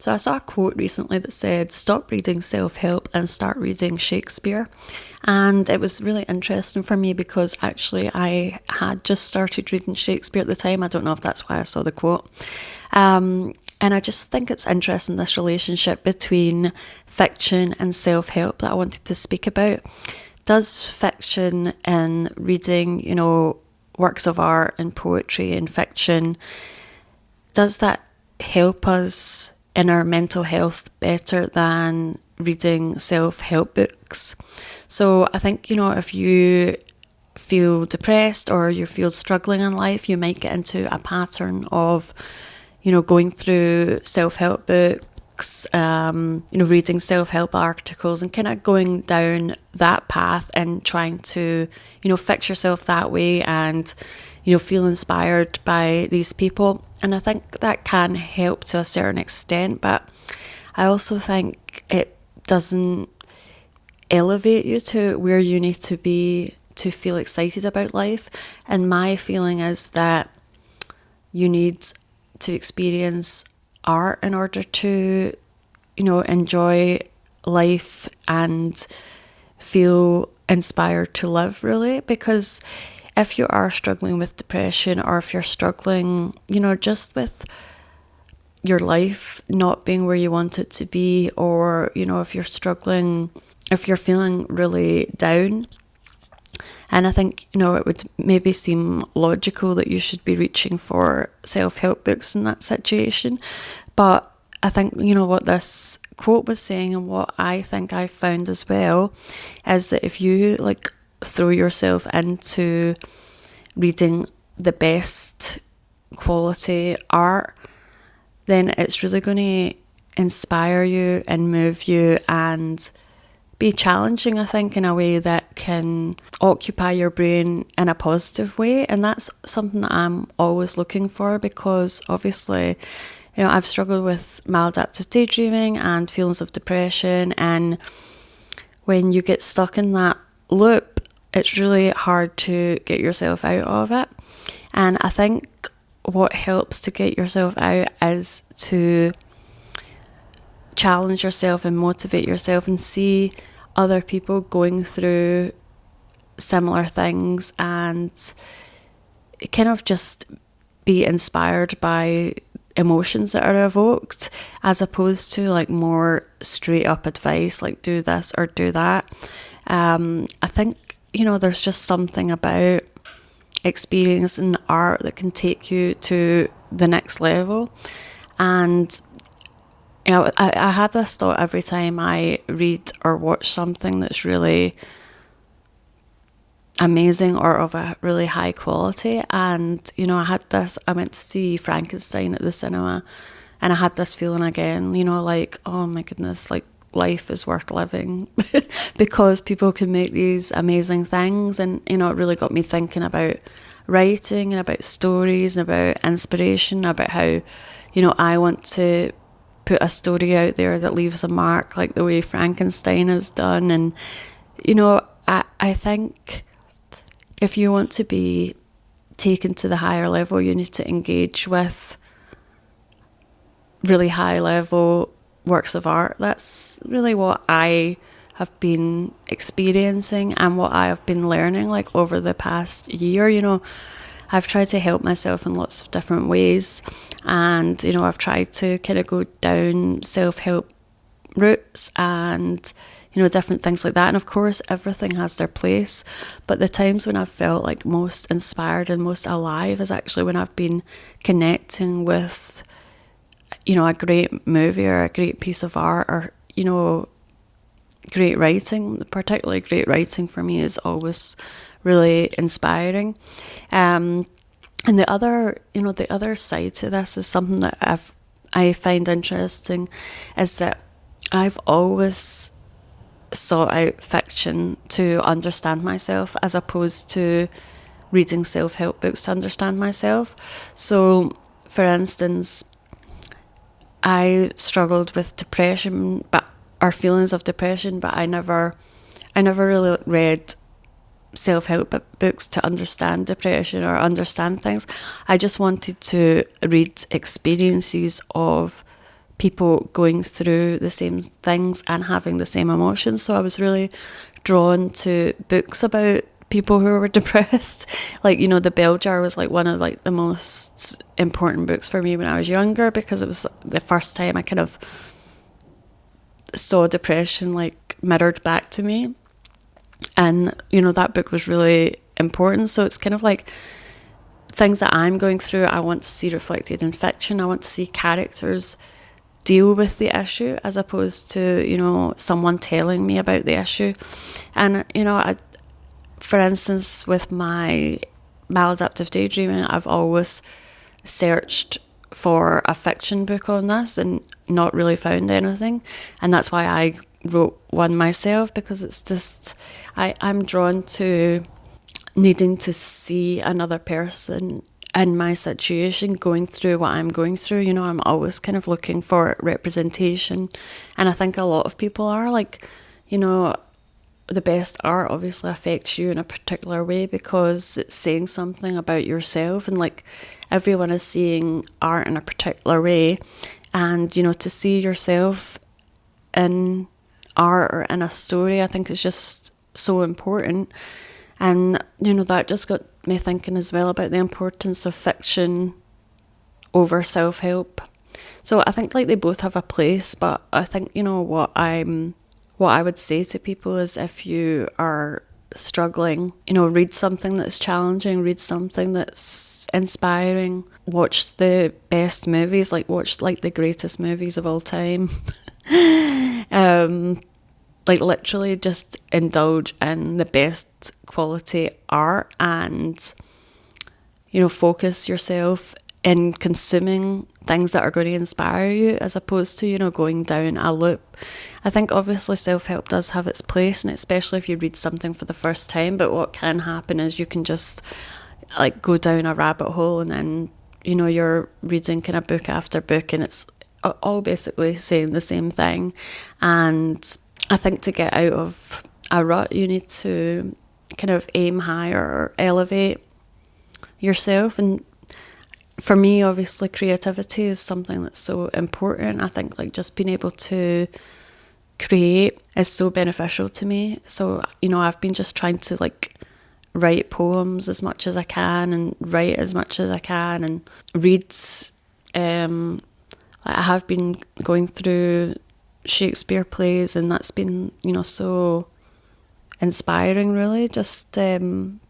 So I saw a quote recently that said, stop reading self-help and start reading Shakespeare. And it was really interesting for me because actually I had just started reading Shakespeare at the time. I don't know if that's why I saw the quote. And I just think it's interesting, this relationship between fiction and self-help that I wanted to speak about. Does fiction and reading, works of art and poetry and fiction, does that help us in our mental health better than reading self-help books? So I think, if you feel depressed or you feel struggling in life, you might get into a pattern of, going through self-help books, reading self-help articles and kind of going down that path and trying to, fix yourself that way and, feel inspired by these people. And I think that can help to a certain extent, but I also think it doesn't elevate you to where you need to be to feel excited about life. And my feeling is that you need to experience art in order to, enjoy life and feel inspired to live, really. Because if you are struggling with depression, or if you're struggling, just with your life not being where you want it to be, or, if you're struggling, if you're feeling really down, and I think, it would maybe seem logical that you should be reaching for self-help books in that situation. But I think, what this quote was saying, and what I think I found as well, is that if you throw yourself into reading the best quality art, then it's really going to inspire you and move you and be challenging, I think, in a way that can occupy your brain in a positive way. And that's something that I'm always looking for, because obviously, I've struggled with maladaptive daydreaming and feelings of depression, and when you get stuck in that loop, it's really hard to get yourself out of it. And I think what helps to get yourself out is to challenge yourself and motivate yourself and see other people going through similar things and kind of just be inspired by emotions that are evoked, as opposed to more straight up advice like do this or do that. I think there's just something about experiencing art that can take you to the next level. And I have this thought every time I read or watch something that's really amazing or of a really high quality. And, I went to see Frankenstein at the cinema, and I had this feeling again, oh my goodness, life is worth living because people can make these amazing things. And, it really got me thinking about writing and about stories and about inspiration, about how, I want to put a story out there that leaves a mark like the way Frankenstein has done. And, I think if you want to be taken to the higher level, you need to engage with really high level works of art. That's really what I have been experiencing and what I have been learning over the past year. I've tried to help myself in lots of different ways, and I've tried to kind of go down self-help routes and different things like that. And of course everything has their place, but the times when I've felt most inspired and most alive is actually when I've been connecting with a great movie or a great piece of art, or great writing. Particularly great writing for me is always really inspiring. And the other side to this is something that I find interesting, is that I've always sought out fiction to understand myself, as opposed to reading self-help books to understand myself. So, for instance, I struggled with depression, or feelings of depression, but I never really read self-help books to understand depression or understand things. I just wanted to read experiences of people going through the same things and having the same emotions. So I was really drawn to books about people who were depressed. Like, you know, The Bell Jar was like one of like the most important books for me when I was younger, because it was the first time I kind of saw depression like mirrored back to me. And, you know, that book was really important. So it's kind of like things that I'm going through, I want to see reflected in fiction. I want to see characters deal with the issue as opposed to, you know, someone telling me about the issue. And, you know, for instance, with my maladaptive daydreaming, I've always searched for a fiction book on this and not really found anything. And that's why I wrote one myself, because it's just, I'm drawn to needing to see another person in my situation going through what I'm going through. You know, I'm always kind of looking for representation. And I think a lot of people are like, you know, the best art obviously affects you in a particular way because it's saying something about yourself, and like everyone is seeing art in a particular way. And, you know, to see yourself in art or in a story, I think is just so important. And, you know, that just got me thinking as well about the importance of fiction over self-help. So I think like they both have a place, but I think, you know, what I would say to people is, if you are struggling, you know, read something that's challenging, read something that's inspiring, watch the best movies, like watch like the greatest movies of all time. Like literally just indulge in the best quality art, and, you know, focus yourself in consuming things that are going to inspire you, as opposed to, you know, going down a loop. I think obviously self-help does have its place, and especially if you read something for the first time, but what can happen is you can just like go down a rabbit hole, and then, you know, you're reading kind of book after book, and it's all basically saying the same thing. And I think to get out of a rut, you need to kind of aim higher or elevate yourself. And for me, obviously, creativity is something that's so important. I think like just being able to create is so beneficial to me. So, you know, I've been just trying to like write poems as much as I can, and write as much as I can, and read. I have been going through Shakespeare plays, and that's been, you know, so inspiring, really. Just I'm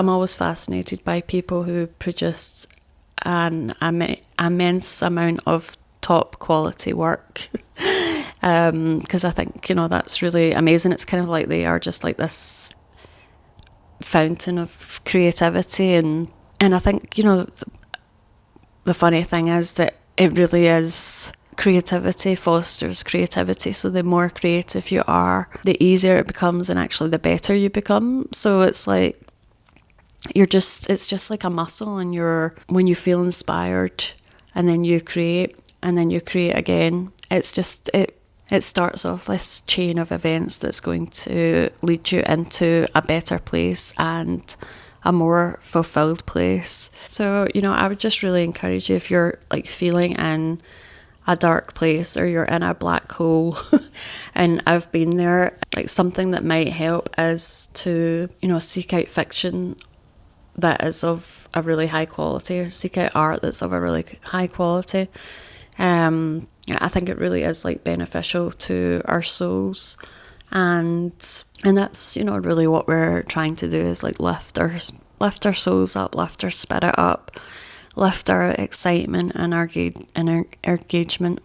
always fascinated by people who produce an immense amount of top quality work, because I think, you know, that's really amazing. It's kind of like they are just like this fountain of creativity, and I think, you know, the funny thing is that it really is, creativity fosters creativity. So the more creative you are, the easier it becomes, and actually the better you become. So it's like it's just like a muscle, and when you feel inspired and then you create again, it's just it starts off this chain of events that's going to lead you into a better place and a more fulfilled place. So, you know, I would just really encourage you, if you're like feeling in a dark place or you're in a black hole, and I've been there, like something that might help is to, you know, seek out fiction that is of a really high quality, seek out art that's of a really high quality. I think it really is like beneficial to our souls, and that's, you know, really what we're trying to do, is like lift our souls up, lift our spirit up, lift our excitement and our engagement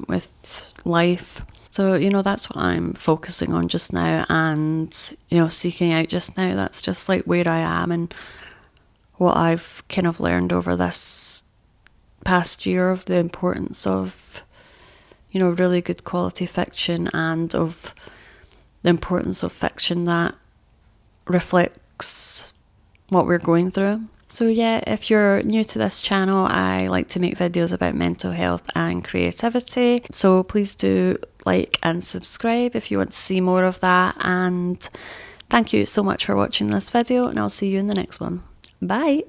with life. So, you know, that's what I'm focusing on just now, and, you know, seeking out just now. That's just like where I am and what I've kind of learned over this past year, of the importance of, you know, really good quality fiction, and of the importance of fiction that reflects what we're going through. So yeah, if you're new to this channel, I like to make videos about mental health and creativity. So please do like and subscribe if you want to see more of that. And thank you so much for watching this video, and I'll see you in the next one. Bye.